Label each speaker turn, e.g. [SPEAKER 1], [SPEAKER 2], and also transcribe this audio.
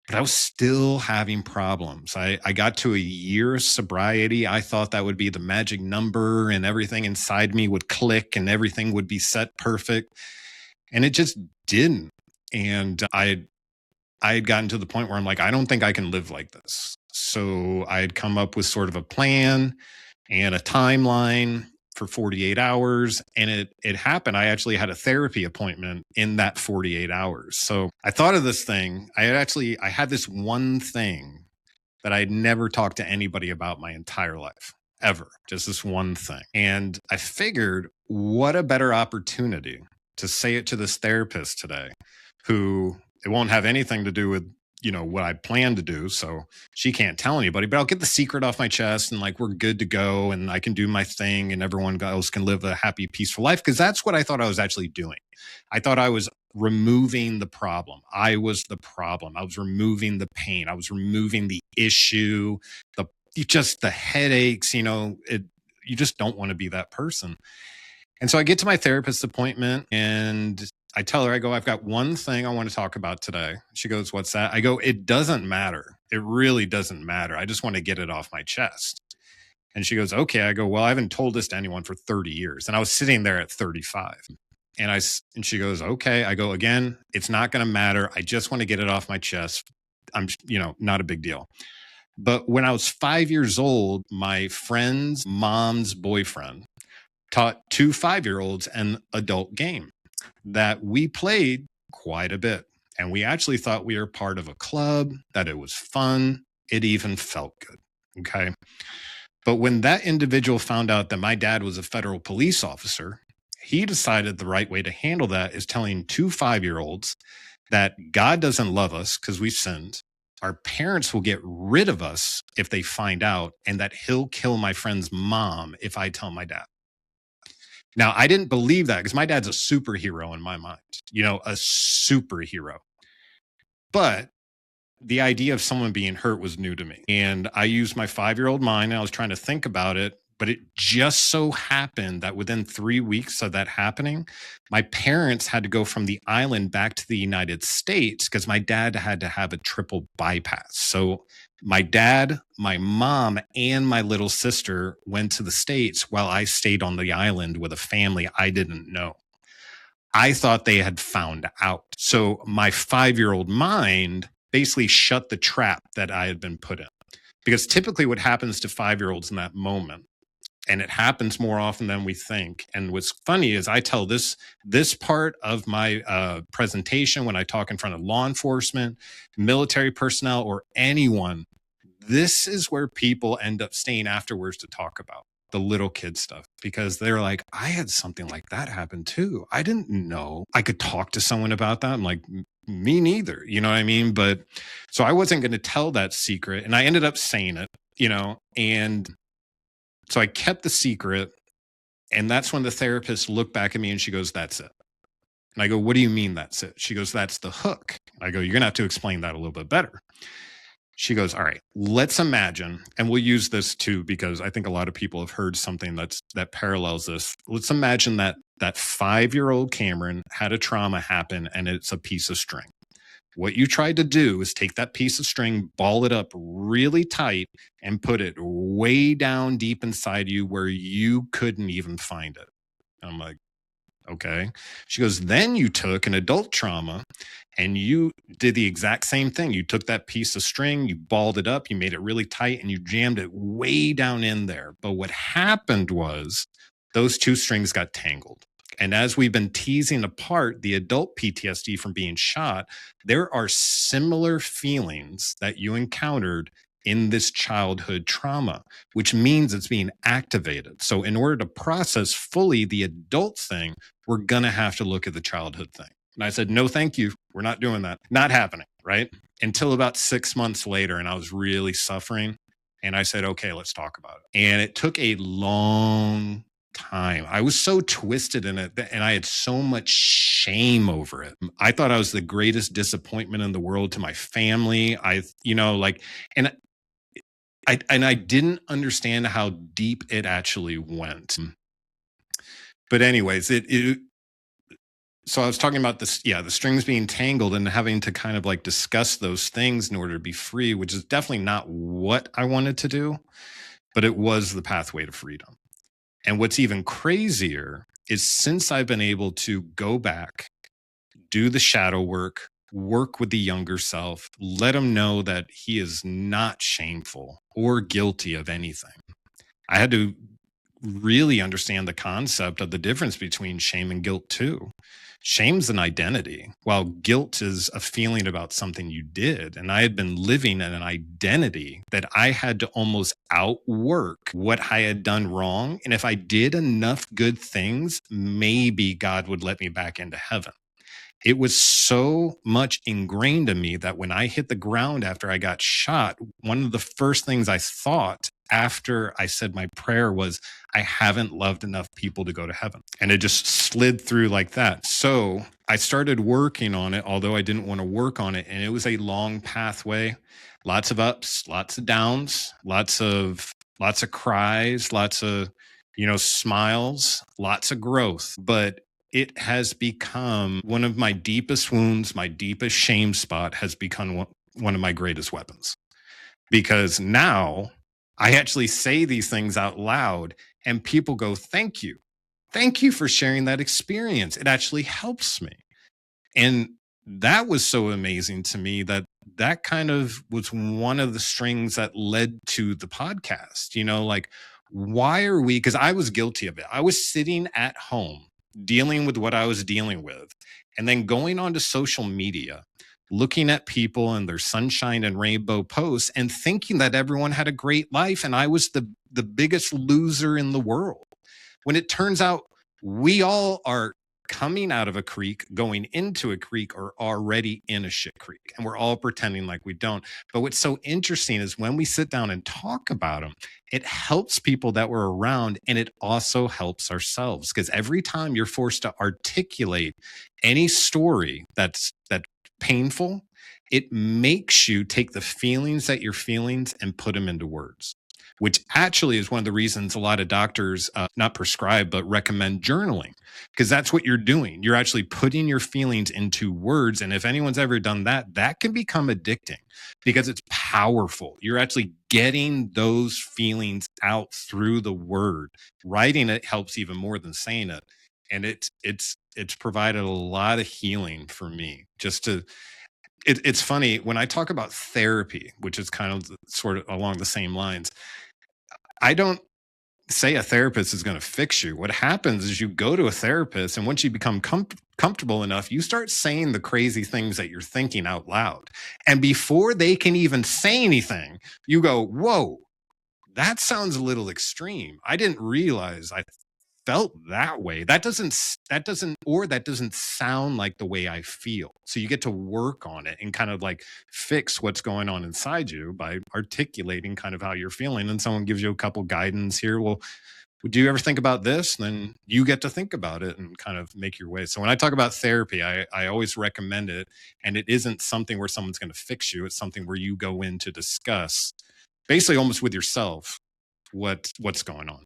[SPEAKER 1] but I was still having problems. I got to a year of sobriety. I thought that would be the magic number and everything inside me would click and everything would be set perfect. And it just didn't. And I had gotten to the point where I'm like, I don't think I can live like this. So I had come up with sort of a plan and a timeline for 48 hours. And it happened. I actually had a therapy appointment in that 48 hours. So I thought of this thing. I had this one thing that I had never talked to anybody about my entire life, ever. Just this one thing. And I figured, what a better opportunity to say it to this therapist today, who it won't have anything to do with, what I plan to do. So she can't tell anybody, but I'll get the secret off my chest and like, we're good to go and I can do my thing and everyone else can live a happy, peaceful life. Cause that's what I thought I was actually doing. I thought I was removing the problem. I was the problem. I was removing the pain. I was removing the issue, just the headaches, you just don't want to be that person. And so I get to my therapist appointment and I tell her, I go, I've got one thing I want to talk about today. She goes, what's that? I go, it doesn't matter. It really doesn't matter. I just want to get it off my chest. And she goes, okay. I go, well, I haven't told this to anyone for 30 years. And I was sitting there at 35. And she goes, okay. I go, again, it's not going to matter. I just want to get it off my chest. I'm, not a big deal. But when I was 5 years old, my friend's mom's boyfriend taught 2 5-year-olds an adult game that we played quite a bit. And we actually thought we were part of a club, that it was fun. It even felt good. Okay. But when that individual found out that my dad was a federal police officer, he decided the right way to handle that is telling 2 5-year-olds that God doesn't love us because we sinned. Our parents will get rid of us if they find out, and that he'll kill my friend's mom if I tell my dad. Now, I didn't believe that because my dad's a superhero in my mind, a superhero. But the idea of someone being hurt was new to me. And I used my 5-year-old mind and I was trying to think about it. But it just so happened that within 3 weeks of that happening, my parents had to go from the island back to the United States because my dad had to have a triple bypass. So my dad, my mom, and my little sister went to the States while I stayed on the island with a family I didn't know. I thought they had found out. So my 5-year-old mind basically shut the trap that I had been put in. Because typically what happens to 5-year-olds in that moment, and it happens more often than we think. And what's funny is I tell this part of my presentation when I talk in front of law enforcement, military personnel, or anyone. This is where people end up staying afterwards to talk about the little kid stuff, because they're like, I had something like that happen too. I didn't know I could talk to someone about that. I'm like, me neither. You know what I mean? But so I wasn't going to tell that secret. And I ended up saying it, and so I kept the secret. And that's when the therapist looked back at me and she goes, that's it. And I go, what do you mean that's it? She goes, that's the hook. I go, you're going to have to explain that a little bit better. She goes, all right, let's imagine, and we'll use this too, because I think a lot of people have heard something that parallels this. Let's imagine that 5-year-old Cameron had a trauma happen and it's a piece of string. What you tried to do is take that piece of string, ball it up really tight, and put it way down deep inside you where you couldn't even find it. And I'm like, okay. She goes, then you took an adult trauma and you did the exact same thing. You took that piece of string, you balled it up, you made it really tight, and you jammed it way down in there. But what happened was those 2 strings got tangled. And as we've been teasing apart the adult PTSD from being shot, there are similar feelings that you encountered in this childhood trauma, which means it's being activated. So in order to process fully the adult thing, we're going to have to look at the childhood thing. And I said, no, thank you. We're not doing that. Not happening, right? Until about 6 months later, and I was really suffering. And I said, okay, let's talk about it. And it took a long time. I was so twisted in it and I had so much shame over it. I thought I was the greatest disappointment in the world to my family. And I didn't understand how deep it actually went. But anyways, So I was talking about this, yeah, the strings being tangled and having to kind of like discuss those things in order to be free, which is definitely not what I wanted to do, but it was the pathway to freedom. And what's even crazier is since I've been able to go back, do the shadow work, work with the younger self, let him know that he is not shameful or guilty of anything. I had to really understand the concept of the difference between shame and guilt too. Shame's an identity, while guilt is a feeling about something you did. And I had been living in an identity that I had to almost outwork what I had done wrong. And if I did enough good things, maybe God would let me back into heaven. It was so much ingrained in me that when I hit the ground after I got shot, one of the first things I thought after I said my prayer was, I haven't loved enough people to go to heaven. And it just slid through like that. So I started working on it, although I didn't want to work on it. And it was a long pathway, lots of ups, lots of downs, lots of cries, lots of, smiles, lots of growth. But it has become one of my deepest wounds, my deepest shame spot has become one of my greatest weapons. Because now I actually say these things out loud and people go, thank you. Thank you for sharing that experience. It actually helps me. And that was so amazing to me that kind of was one of the strings that led to the podcast. Like, why are we? Because I was guilty of it. I was sitting at home dealing with what I was dealing with, and then going onto social media, looking at people and their sunshine and rainbow posts and thinking that everyone had a great life. And I was the biggest loser in the world. When it turns out we all are coming out of a creek, going into a creek, or already in a shit creek. And we're all pretending like we don't. But what's so interesting is when we sit down and talk about them, it helps people that we're around, and it also helps ourselves. Because every time you're forced to articulate any story that's painful, it makes you take the feelings that you're feeling and put them into words, which actually is one of the reasons a lot of doctors not prescribe, but recommend journaling, because that's what you're doing. You're actually putting your feelings into words. And if anyone's ever done that, that can become addicting because it's powerful. You're actually getting those feelings out through the word. Writing it helps even more than saying it. And it's provided a lot of healing for me. It's funny when I talk about therapy, which is kind of sort of along the same lines. I don't say a therapist is going to fix you. What happens is you go to a therapist, and once you become comfortable enough, you start saying the crazy things that you're thinking out loud. And before they can even say anything, you go, whoa, that sounds a little extreme. I didn't realize I felt that way. That doesn't sound like the way I feel. So you get to work on it and kind of like fix what's going on inside you by articulating kind of how you're feeling. And someone gives you a couple guidance here. Well, do you ever think about this? And then you get to think about it and kind of make your way. So when I talk about therapy, I always recommend it. And it isn't something where someone's going to fix you. It's something where you go in to discuss basically almost with yourself what's going on.